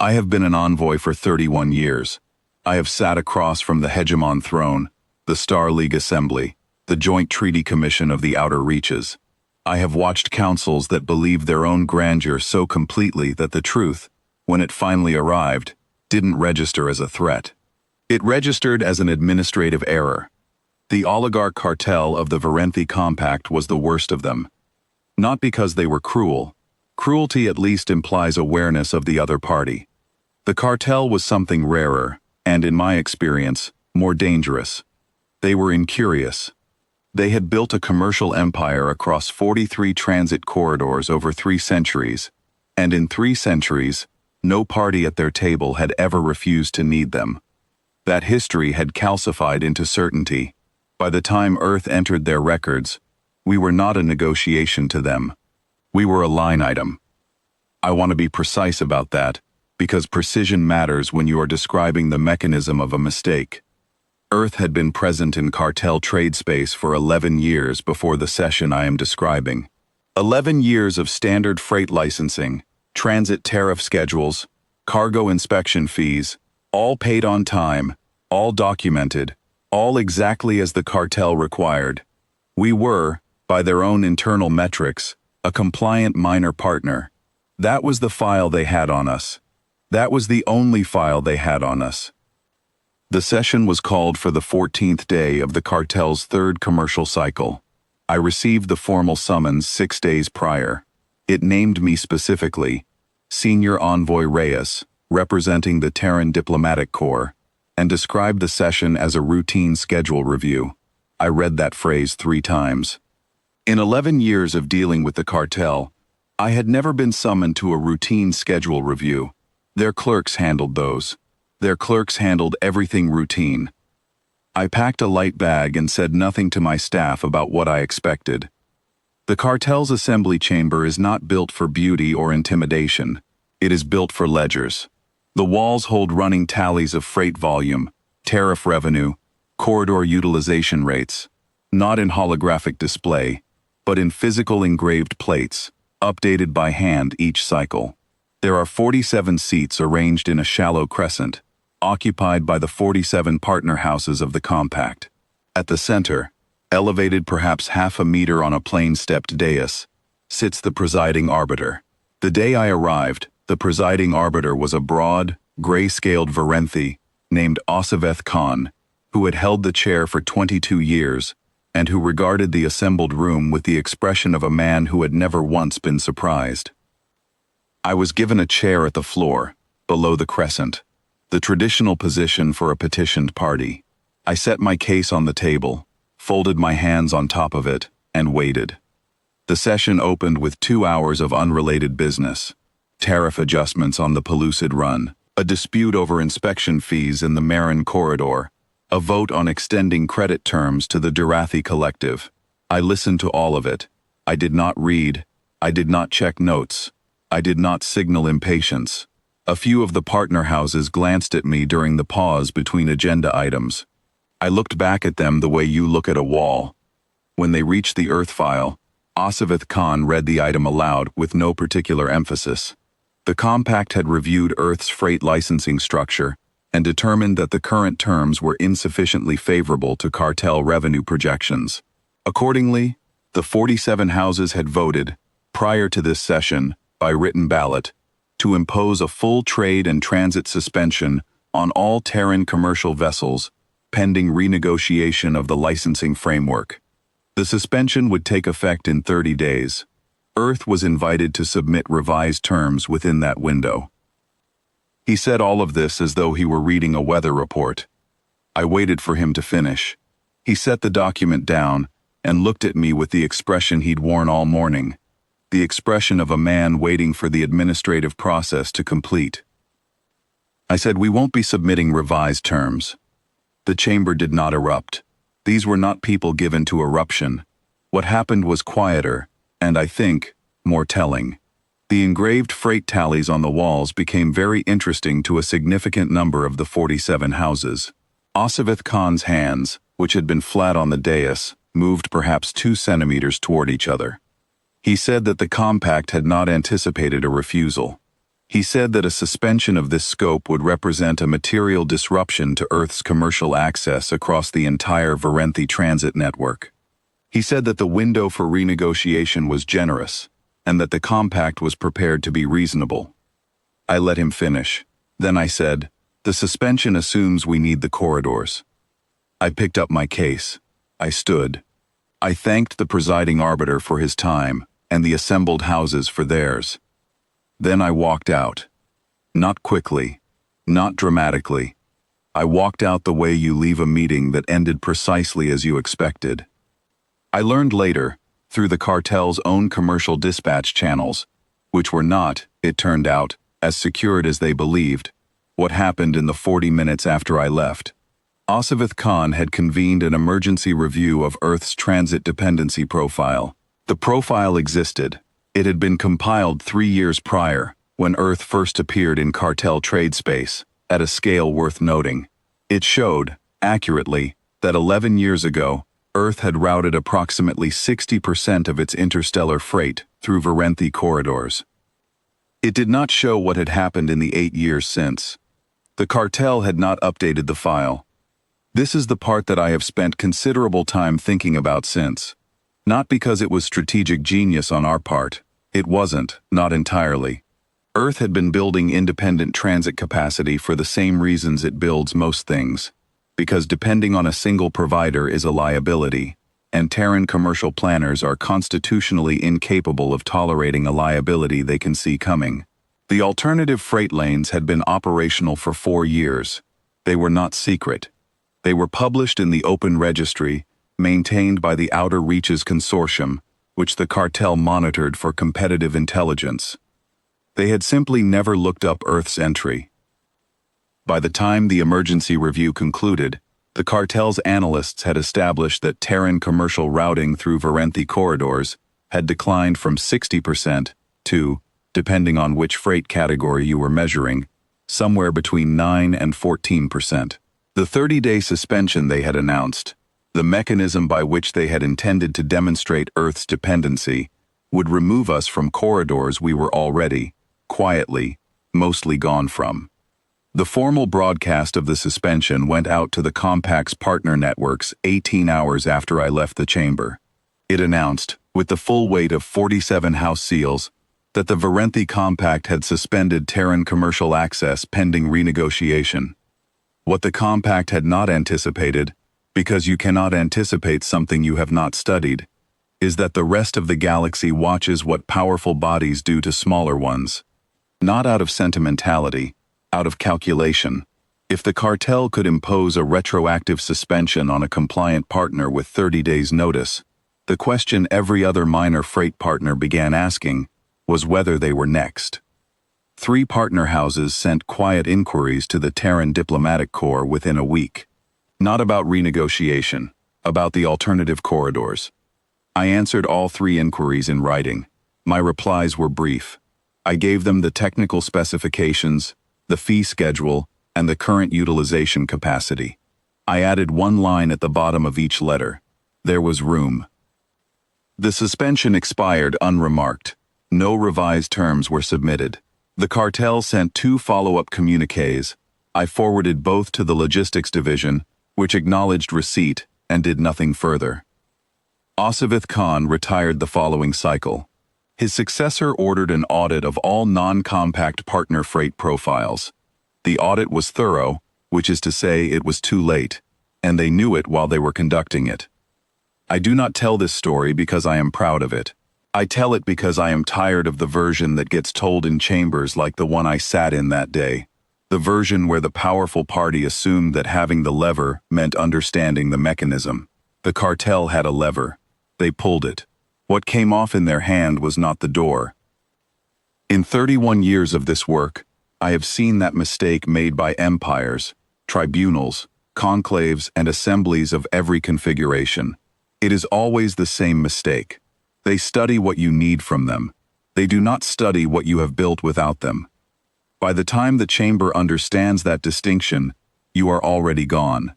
I have been an envoy for 31 years. I have sat across from the hegemon throne, the Star League Assembly, the Joint Treaty Commission of the Outer Reaches. I have watched councils that believed their own grandeur so completely that the truth, when it finally arrived, didn't register as a threat. It registered as an administrative error. The Oligarch Cartel of the Verenthi Compact was the worst of them. Not because they were cruel. Cruelty at least implies awareness of the other party. The cartel was something rarer, and in my experience, more dangerous. They were incurious. They had built a commercial empire across 43 transit corridors over 3 centuries, and in 3 centuries, no party at their table had ever refused to need them. That history had calcified into certainty. By the time Earth entered their records, we were not a negotiation to them. We were a line item. I want to be precise about that, because precision matters when you are describing the mechanism of a mistake. Earth had been present in cartel trade space for 11 years before the session I am describing. 11 years of standard freight licensing, transit tariff schedules, cargo inspection fees, all paid on time, all documented, all exactly as the cartel required. We were, by their own internal metrics, a compliant minor partner. That was the file they had on us. That was the only file they had on us. The session was called for the 14th day of the cartel's 3rd commercial cycle. I received the formal summons 6 days prior. It named me specifically, Senior Envoy Reyes, representing the Terran Diplomatic Corps, and described the session as a routine schedule review. I read that phrase 3 times. In 11 years of dealing with the cartel, I had never been summoned to a routine schedule review. Their clerks handled those. Their clerks handled everything routine. I packed a light bag and said nothing to my staff about what I expected. The cartel's assembly chamber is not built for beauty or intimidation. It is built for ledgers. The walls hold running tallies of freight volume, tariff revenue, corridor utilization rates, not in holographic display, but in physical engraved plates, updated by hand each cycle. There are 47 seats arranged in a shallow crescent, occupied by the 47 partner houses of the compact. At the center, elevated perhaps half a meter on a plain-stepped dais, sits the presiding arbiter. The day I arrived, the presiding arbiter was a broad, gray-scaled Verenthi named Osaveth Khan, who had held the chair for 22 years and who regarded the assembled room with the expression of a man who had never once been surprised. I was given a chair at the floor, below the crescent, the traditional position for a petitioned party. I set my case on the table, folded my hands on top of it, and waited. The session opened with 2 hours of unrelated business. Tariff adjustments on the Pellucid Run, a dispute over inspection fees in the Marin Corridor, a vote on extending credit terms to the Durathi Collective. I listened to all of it. I did not read. I did not check notes. I did not signal impatience. A few of the partner houses glanced at me during the pause between agenda items. I looked back at them the way you look at a wall. When they reached the Earth file, Osaveth Khan read the item aloud with no particular emphasis. The compact had reviewed Earth's freight licensing structure and determined that the current terms were insufficiently favorable to cartel revenue projections. Accordingly, the 47 houses had voted, prior to this session, by written ballot, to impose a full trade and transit suspension on all Terran commercial vessels pending renegotiation of the licensing framework. The suspension would take effect in 30 days. Earth was invited to submit revised terms within that window. He said all of this as though he were reading a weather report. I waited for him to finish. He set the document down and looked at me with the expression he'd worn all morning, the expression of a man waiting for the administrative process to complete. I said, "We won't be submitting revised terms." The chamber did not erupt. These were not people given to eruption. What happened was quieter, and I think, more telling. The engraved freight tallies on the walls became very interesting to a significant number of the 47 houses. Osaveth Khan's hands, which had been flat on the dais, moved perhaps 2 centimeters toward each other. He said that the compact had not anticipated a refusal. He said that a suspension of this scope would represent a material disruption to Earth's commercial access across the entire Verenthi transit network. He said that the window for renegotiation was generous, and that the compact was prepared to be reasonable. I let him finish. Then I said, "The suspension assumes we need the corridors." I picked up my case. I stood. I thanked the presiding arbiter for his time, and the assembled houses for theirs. Then I walked out. Not quickly, not dramatically. I walked out the way you leave a meeting that ended precisely as you expected. I learned later, through the cartel's own commercial dispatch channels, which were not, it turned out, as secured as they believed, what happened in the 40 minutes after I left. Asifat Khan had convened an emergency review of Earth's transit dependency profile. The profile existed. It had been compiled 3 years prior, when Earth first appeared in cartel trade space, at a scale worth noting. It showed, accurately, that 11 years ago, Earth had routed approximately 60% of its interstellar freight through Verenthi corridors. It did not show what had happened in the 8 years since. The cartel had not updated the file. This is the part that I have spent considerable time thinking about since. Not because it was strategic genius on our part. It wasn't, not entirely. Earth had been building independent transit capacity for the same reasons it builds most things. Because depending on a single provider is a liability, and Terran commercial planners are constitutionally incapable of tolerating a liability they can see coming. The alternative freight lanes had been operational for 4 years. They were not secret. They were published in the open registry, maintained by the Outer Reaches Consortium, which the cartel monitored for competitive intelligence. They had simply never looked up Earth's entry. By the time the emergency review concluded, the cartel's analysts had established that Terran commercial routing through Verenthi corridors had declined from 60% to, depending on which freight category you were measuring, somewhere between 9 and 14%. The 30-day suspension they had announced, the mechanism by which they had intended to demonstrate Earth's dependency, would remove us from corridors we were already, quietly, mostly gone from. The formal broadcast of the suspension went out to the Compact's partner networks 18 hours after I left the chamber. It announced, with the full weight of 47 House seals, that the Verenthi Compact had suspended Terran commercial access pending renegotiation. What the Compact had not anticipated, because you cannot anticipate something you have not studied, is that the rest of the galaxy watches what powerful bodies do to smaller ones. Not out of sentimentality, out of calculation. If the cartel could impose a retroactive suspension on a compliant partner with 30 days' notice, the question every other minor freight partner began asking was whether they were next. 3 partner houses sent quiet inquiries to the Terran Diplomatic Corps within a week. Not about renegotiation, about the alternative corridors. I answered all 3 inquiries in writing. My replies were brief. I gave them the technical specifications, the fee schedule, and the current utilization capacity. I added 1 line at the bottom of each letter. There was room. The suspension expired unremarked. No revised terms were submitted. The cartel sent 2 follow-up communiques. I forwarded both to the logistics division, which acknowledged receipt and did nothing further. Asifat Khan retired the following cycle. His successor ordered an audit of all non-compact partner freight profiles. The audit was thorough, which is to say it was too late, and they knew it while they were conducting it. I do not tell this story because I am proud of it. I tell it because I am tired of the version that gets told in chambers like the one I sat in that day. The version where the powerful party assumed that having the lever meant understanding the mechanism. The cartel had a lever. They pulled it. What came off in their hand was not the door. In 31 years of this work, I have seen that mistake made by empires, tribunals, conclaves, and assemblies of every configuration. It is always the same mistake. They study what you need from them. They do not study what you have built without them. By the time the chamber understands that distinction, you are already gone.